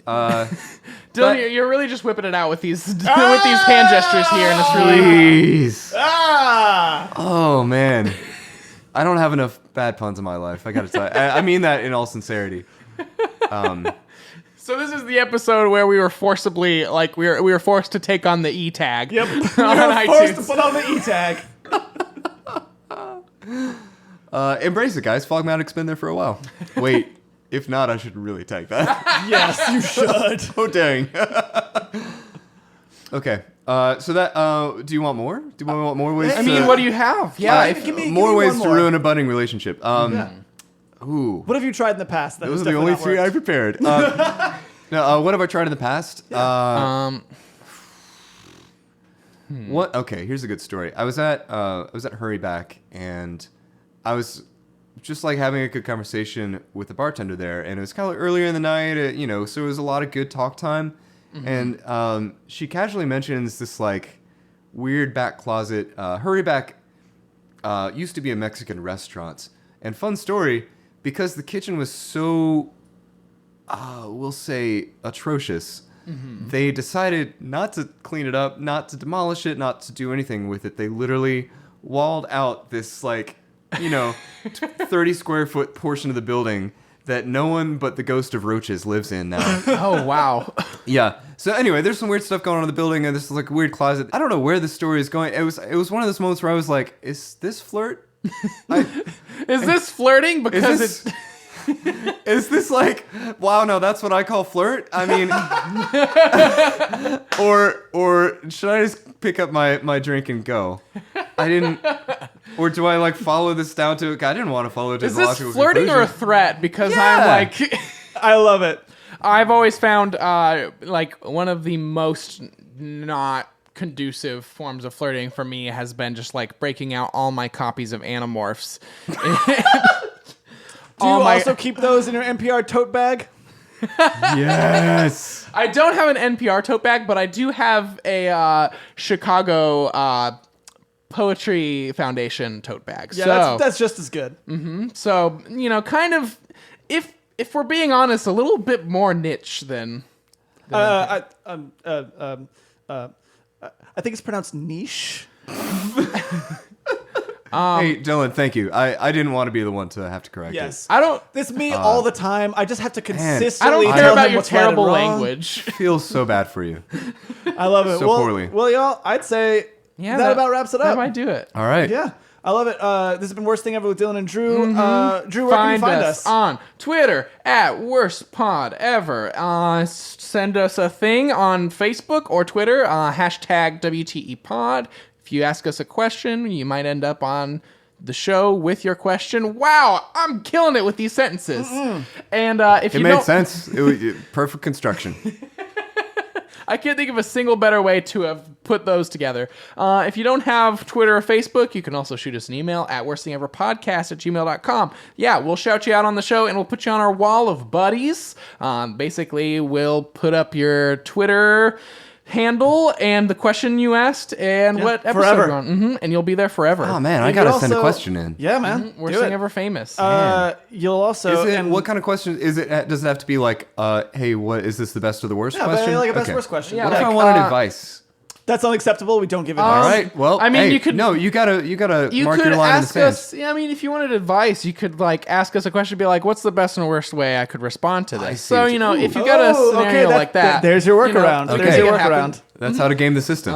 Dylan, you're really just whipping it out with these with these hand gestures here, and it's really. Please. Ah! Oh man, I don't have enough bad puns in my life. I gotta tell you. I mean that in all sincerity. So this is the episode where we were forcibly, like, we were forced to take on the E tag. Yep. on You're forced to iTunes. put on the E-tag. Embrace it, guys. Fogmatic's been there for a while. Wait, if not, I should really tag that. Yes, you should. Oh dang. Okay. So that. Do you want more? Do you want more ways? I mean, what do you have? Yeah. give me more ways one to more. ruin a budding relationship. Ooh. What have you tried in the past? That Those are has the only definitely three I not prepared. Now, what have I tried in the past? What? Okay, here's a good story. I was at Hurry Back, and I was just like having a good conversation with the bartender there, and it was kind of earlier in the night, so it was a lot of good talk time. And she casually mentions this like weird back closet. Hurry Back used to be a Mexican restaurant, and fun story because the kitchen was so we'll say atrocious. They decided not to clean it up, not to demolish it, not to do anything with it. They literally walled out this 30 square foot portion of the building that no one but the ghost of roaches lives in now. Oh, wow. Yeah. So anyway, there's some weird stuff going on in the building, and this is like a weird closet. I don't know where the story is going. It was one of those moments where I was like, is this flirt? Is this flirting? Because Is it's. Is this like, wow, no, that's what I call flirt? I mean, or should I just pick up my drink and go? I didn't. Or do I like follow this down to? I didn't want to follow it to Is the this logical flirting or a conclusion. threat? Because Yeah. I'm like, I love it. I've always found like one of the most not conducive forms of flirting for me has been just like breaking out all my copies of Animorphs. Do you also keep those in your NPR tote bag? Yes. I don't have an NPR tote bag, but I do have a Chicago Poetry Foundation tote bag. Yeah, so that's just as good. So, you know, kind of, if we're being honest, a little bit more niche than. I think it's pronounced niche. Hey, Dylan, thank you. I didn't want to be the one to have to correct Yes. I don't. This is me all the time. I just have to I consistently don't tell care him about your what's right and terrible wrong. language. it. Feels so bad for you. I love it. So poorly. Well, y'all, I'd say Yeah, that about wraps it That up. might do it. All right. Yeah, I love it. This has been Worst Thing Ever with Dylan and Drew. Drew, where can you find us? on Twitter at Worst Pod Ever. Send us a thing on Facebook or Twitter. Hashtag WTE Pod. If you ask us a question, you might end up on the show with your question. Wow, I'm killing it with these sentences. And if It you made don't, sense. Perfect construction. I can't think of a single better way to have put those together. If you don't have Twitter or Facebook, you can also shoot us an email at worstthingeverpodcast@gmail.com. Yeah, we'll shout you out on the show and we'll put you on our wall of buddies. Basically, we'll put up your Twitter handle and the question you asked and what episode forever. you're on. And you'll be there forever. Oh man, I You gotta could send a also- question in. Yeah, man. Worst do thing it. ever famous. You'll also Is it, and what kind of question is it? Does it have to be like, hey, what is this the best or the worst yeah, but question? like a best Okay. worst question. Yeah, What if like, I wanted uh, advice? That's unacceptable. We don't give All advice. right. Well, I mean, hey, you could- No, you gotta You mark could your line in the ask sand. us. Yeah, I mean, if you wanted advice, you could like ask us a question, be like, "What's the best and worst way I could respond to I this?" see So what you know, you- if you got a Oh, scenario okay, like that, there's your you know, workaround. you There's can your make it happen. workaround. That's how to game the system.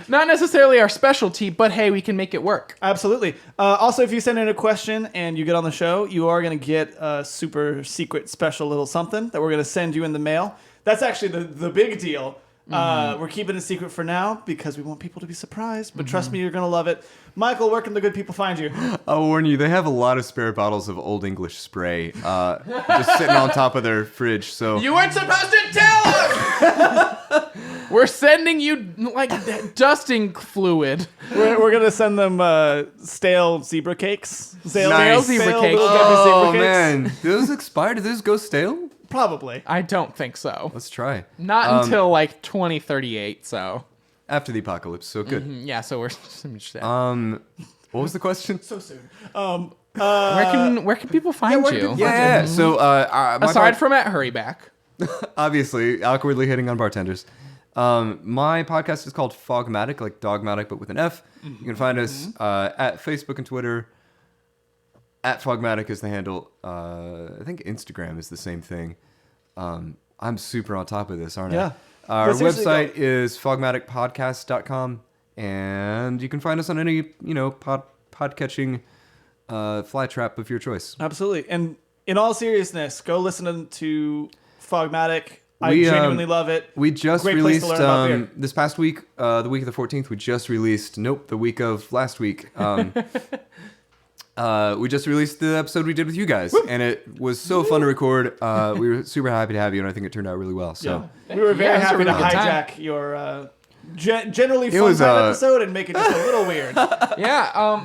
Not necessarily our specialty, but hey, we can make it work. Absolutely. Also, if you send in a question and you get on the show, you are going to get a super secret special little something that we're going to send you in the mail. That's actually the big deal. We're keeping it secret for now because we want people to be surprised. But trust me, you're going to love it. Michael, where can the good people find you? I'll warn you, they have a lot of spare bottles of Old English spray just sitting on top of their fridge. So You weren't supposed to tell us. We're sending you like dusting fluid. We're going to send them stale zebra cakes. Stale, Nice. Zebra stale cakes. little Debbie zebra oh cakes. man, do those expire? Do those go stale? Probably. I don't think so. Let's try. Not until like 2038. So After the apocalypse. So good. yeah, so we're. What was the question? So soon. where can people find where can you? people Yeah. So my Aside from at Hurryback. obviously awkwardly hitting on bartenders. My podcast is called Fogmatic, like dogmatic, but with an F. You can find us at Facebook and Twitter. At Fogmatic is the handle. I think Instagram is the same thing. I'm super on top of this, aren't Yeah. I? Our But seriously, website is fogmaticpodcast.com, and you can find us on any podcatching fly trap of your choice. Absolutely. And in all seriousness, go listen to Fogmatic. I We, genuinely love it. We just Great place to released learn about beer. this past week, the week of the 14th. We just released. Nope, the week of last week. We just released the episode we did with you guys, and it was so fun to record. We were super happy to have you, and I think it turned out really well. So We were very Yeah, it was a happy really to good time. hijack your generally fun was, time episode and make it just a little weird.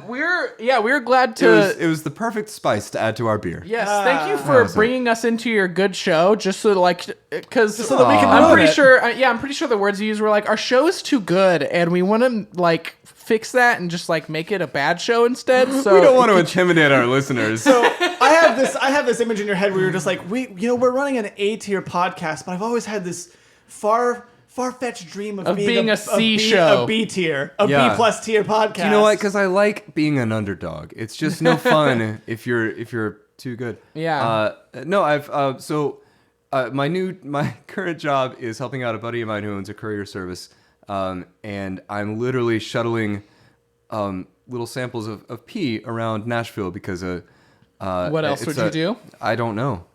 We're glad it to. was the perfect spice to add to our beer. Yes, thank you for Awesome. bringing us into your good show. Just so because so that we can I'm ruin pretty it. sure. I'm pretty sure the words you used were like, "Our show is too good, and we want to like fix that and just like make it a bad show instead." So We don't want to intimidate our listeners. I have this image in your head where you're just like, we're running an A tier podcast, but I've always had this far-fetched dream of being a C show. a B tier, a Yeah. B plus tier podcast. You know what? Because I like being an underdog. It's just no fun if you're too good. Yeah. No, my current job is helping out a buddy of mine who owns a courier service, and I'm literally shuttling little samples of pee around Nashville because What else would you do? I don't know,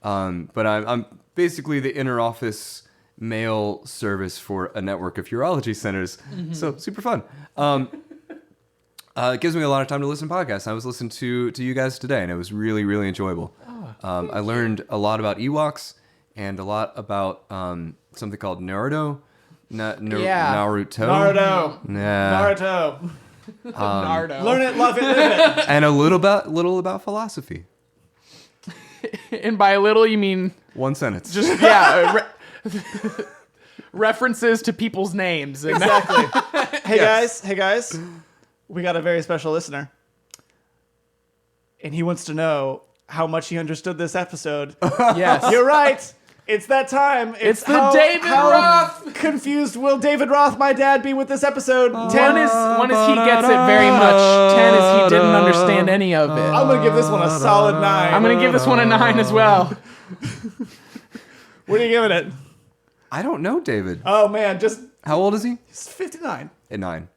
but I'm basically the inner office mail service for a network of urology centers. So super fun. it gives me a lot of time to listen to podcasts. I was listening to you guys today, and it was really, really enjoyable. I learned a lot about Ewoks and a lot about something called Naruto. Naruto. Naruto. Yeah. Naruto. Nardo. Learn it, love it, live it. And a little about philosophy. And by a little, you mean One sentence. just references to people's names. And Exactly. Hey Yes. guys, we got a very special listener, and he wants to know how much he understood this episode. yes. You're right. It's that time. It's the David Roth. Confused will David Roth, my dad, be with this episode? One is he gets it very much. 10 is he didn't understand any of it. I'm gonna give this one a solid 9. I'm gonna give this one a 9 as well. What are you giving it? I don't know, David. Oh man, just How old is he? it's 59. At 9.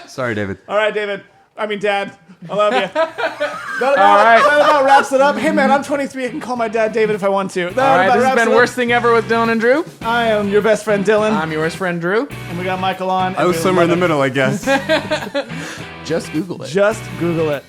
Sorry, David. All right, David. I mean, Dad. I love you. That right. about wraps it up. Hey man, I'm 23. I can call my dad David if I want to. That All right, about this has wraps been it up. Worst Thing Ever with Dylan and Drew. I am your best friend Dylan, I'm yours friend Drew. and we got Michael on. I was somewhere in the middle, I guess. Just Google it. Just Google it.